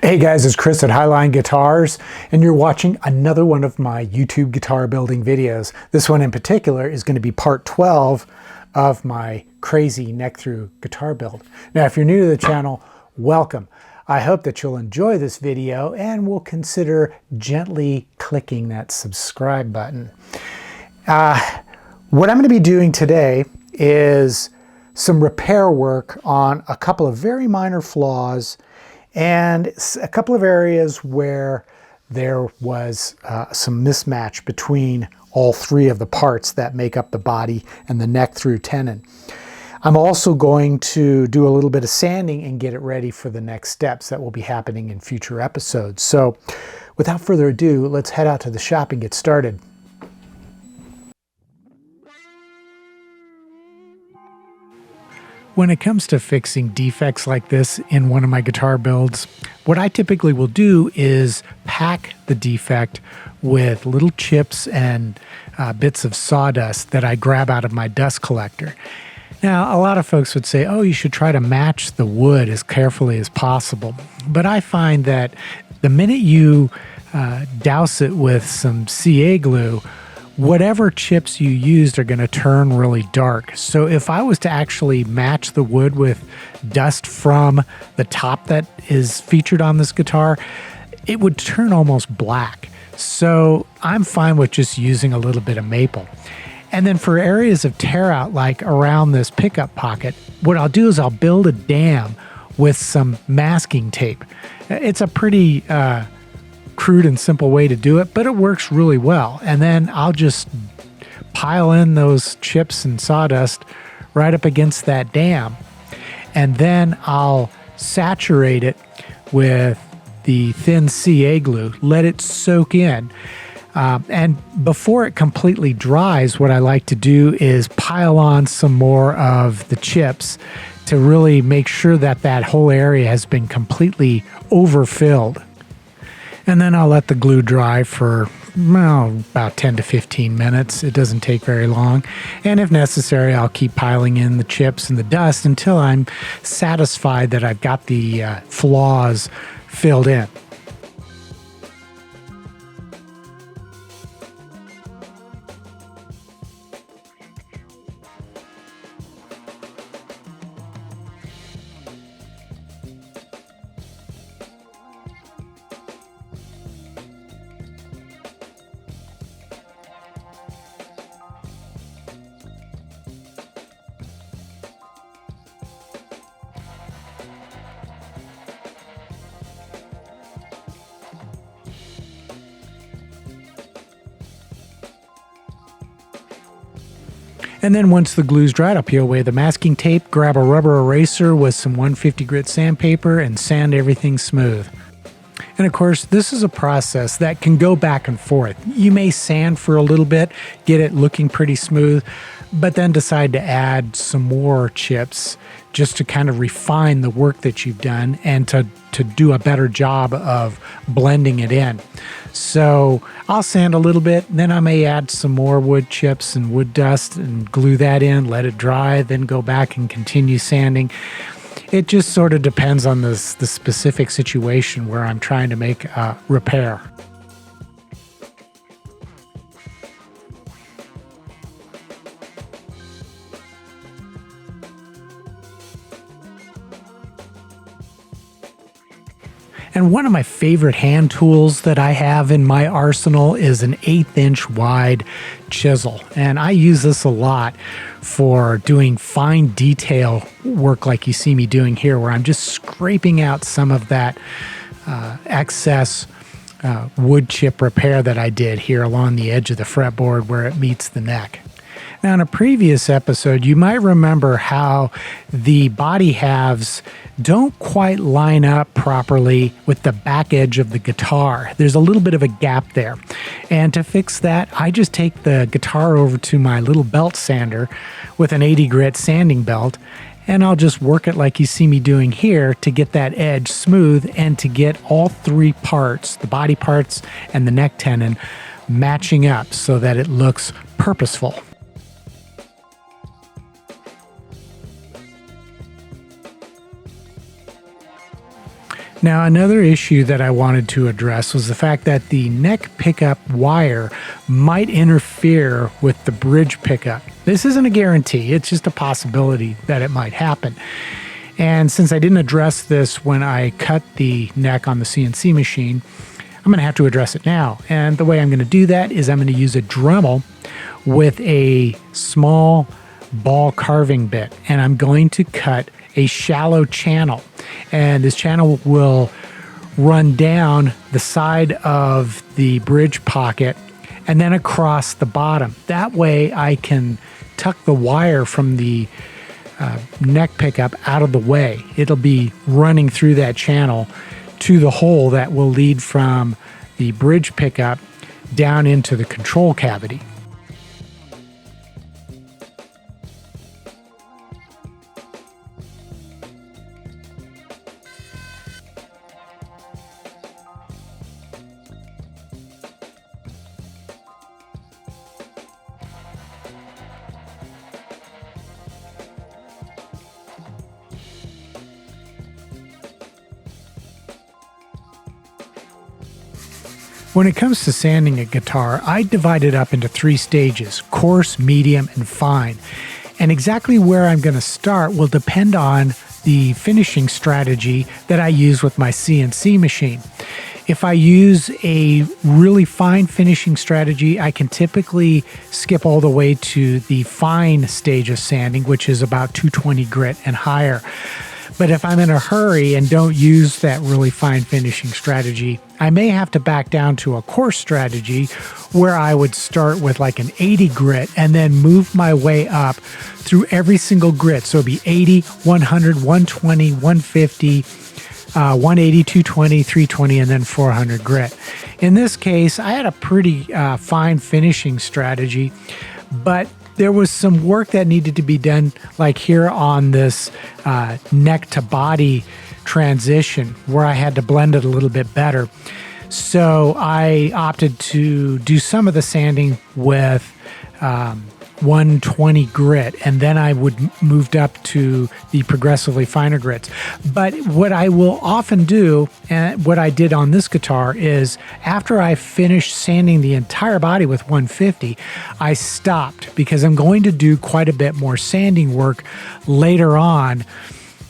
Hey guys, it's Chris at Highline Guitars, and you're watching another one of my YouTube guitar building videos. This one in particular is going to be part 12 of my crazy neck-thru guitar build. Now, if you're new to the channel, welcome. I hope that you'll enjoy this video and will consider gently clicking that subscribe button. What I'm going to be doing today is some repair work on a couple of very minor flaws and a couple of areas where there was some mismatch between all three of the parts that make up the body and the neck-thru tenon. I'm also going to do a little bit of sanding and get it ready for the next steps that will be happening in future episodes. So without further ado, let's head out to the shop and get started. When it comes to fixing defects like this in one of my guitar builds, what I typically will do is pack the defect with little chips and bits of sawdust that I grab out of my dust collector. Now, a lot of folks would say, oh, you should try to match the wood as carefully as possible. But I find that the minute you douse it with some CA glue, whatever chips you used are going to turn really dark. So if I was to actually match the wood with dust from the top that is featured on this guitar, it would turn almost black. So I'm fine with just using a little bit of maple. And then for areas of tear out, like around this pickup pocket, what I'll do is I'll build a dam with some masking tape. It's a pretty crude and simple way to do it, but it works really well. And then I'll just pile in those chips and sawdust right up against that dam. And then I'll saturate it with the thin CA glue, let it soak in. And before it completely dries, what I like to do is pile on some more of the chips to really make sure that that whole area has been completely overfilled. And then I'll let the glue dry for about 10 to 15 minutes. It doesn't take very long. And if necessary, I'll keep piling in the chips and the dust until I'm satisfied that I've got the flaws filled in. And then once the glue's dried, I'll peel away the masking tape, grab a rubber eraser with some 150 grit sandpaper, and sand everything smooth. And of course, this is a process that can go back and forth. You may sand for a little bit, get it looking pretty smooth, but then decide to add some more chips just to kind of refine the work that you've done and to do a better job of blending it in. So I'll sand a little bit, then I may add some more wood chips and wood dust and glue that in, let it dry, then go back and continue sanding. It just sort of depends on the specific situation where I'm trying to make a repair. And one of my favorite hand tools that I have in my arsenal is an 1/8 inch wide chisel. And I use this a lot for doing fine detail work like you see me doing here, where I'm just scraping out some of that excess wood chip repair that I did here along the edge of the fretboard where it meets the neck. Now, in a previous episode, you might remember how the body halves don't quite line up properly with the back edge of the guitar. There's a little bit of a gap there. And to fix that, I just take the guitar over to my little belt sander with an 80 grit sanding belt, and I'll just work it like you see me doing here to get that edge smooth and to get all three parts, the body parts and the neck tenon, matching up so that it looks purposeful. Now, another issue that I wanted to address was the fact that the neck pickup wire might interfere with the bridge pickup. This isn't a guarantee, it's just a possibility that it might happen. And since I didn't address this when I cut the neck on the CNC machine, I'm going to have to address it now. And the way I'm going to do that is I'm going to use a Dremel with a small ball carving bit, and I'm going to cut a shallow channel, and this channel will run down the side of the bridge pocket and then across the bottom. That way I can tuck the wire from the neck pickup out of the way. It'll be running through that channel to the hole that will lead from the bridge pickup down into the control cavity. When it comes to sanding a guitar, I divide it up into 3 stages: coarse, medium, and fine. And exactly where I'm going to start will depend on the finishing strategy that I use with my CNC machine. If I use a really fine finishing strategy, I can typically skip all the way to the fine stage of sanding, which is about 220 grit and higher. But if I'm in a hurry and don't use that really fine finishing strategy, I may have to back down to a coarse strategy where I would start with like an 80 grit and then move my way up through every single grit. So it'd be 80, 100, 120, 150, 180, 220, 320, and then 400 grit. In this case, I had a pretty fine finishing strategy, but there was some work that needed to be done, like here on this neck to body transition, where I had to blend it a little bit better. So I opted to do some of the sanding with 120 grit, and then I would moved up to the progressively finer grits. But what I will often do, and what I did on this guitar, is after I finished sanding the entire body with 150, I stopped because I'm going to do quite a bit more sanding work later on.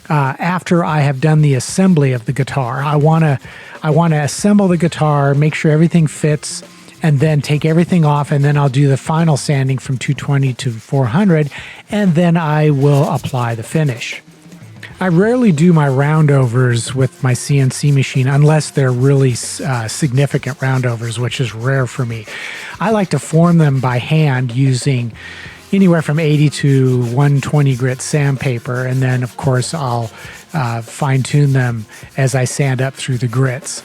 After I have done the assembly of the guitar, I want to assemble the guitar, make sure everything fits, and then take everything off, and then I'll do the final sanding from 220 to 400, and then I will apply the finish. I rarely do my roundovers with my CNC machine unless they're really significant roundovers, which is rare for me. I like to form them by hand using anywhere from 80 to 120 grit sandpaper, and then of course I'll fine tune them as I sand up through the grits.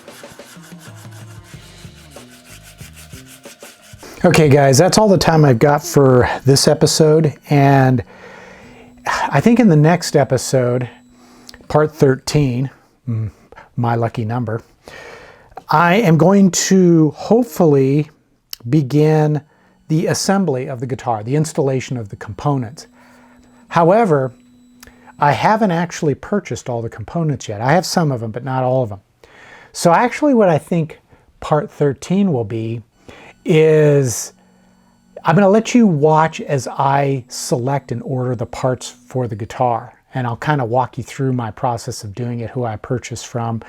Okay guys, that's all the time I've got for this episode, and I think in the next episode, part 13, my lucky number, I am going to hopefully begin the assembly of the guitar, the installation of the components. However, I haven't actually purchased all the components yet. I have some of them, but not all of them. So actually what I think part 13 will be is I'm going to let you watch as I select and order the parts for the guitar. And I'll kind of walk you through my process of doing it, who I purchase from,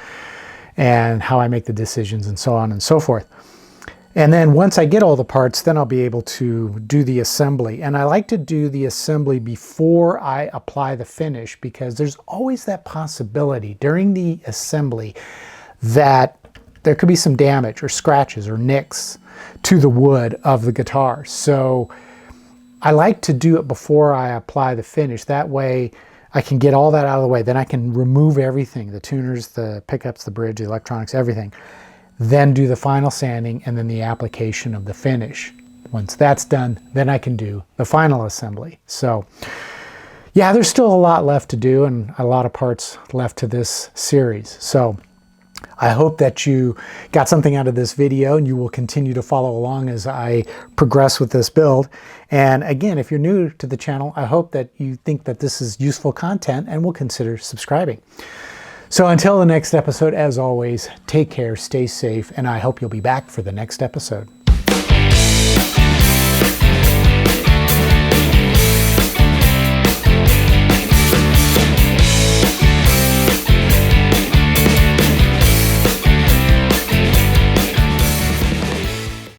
and how I make the decisions, and so on and so forth. And then once I get all the parts, then I'll be able to do the assembly. And I like to do the assembly before I apply the finish, because there's always that possibility during the assembly that there could be some damage or scratches or nicks to the wood of the guitar. So I like to do it before I apply the finish. That way I can get all that out of the way. Then I can remove everything, the tuners, the pickups, the bridge, the electronics, everything. Then do the final sanding and then the application of the finish. Once that's done, then I can do the final assembly. So yeah, there's still a lot left to do and a lot of parts left to this series. So I hope that you got something out of this video and you will continue to follow along as I progress with this build. And again, if you're new to the channel, I hope that you think that this is useful content and will consider subscribing. So until the next episode, as always, take care, stay safe, and I hope you'll be back for the next episode.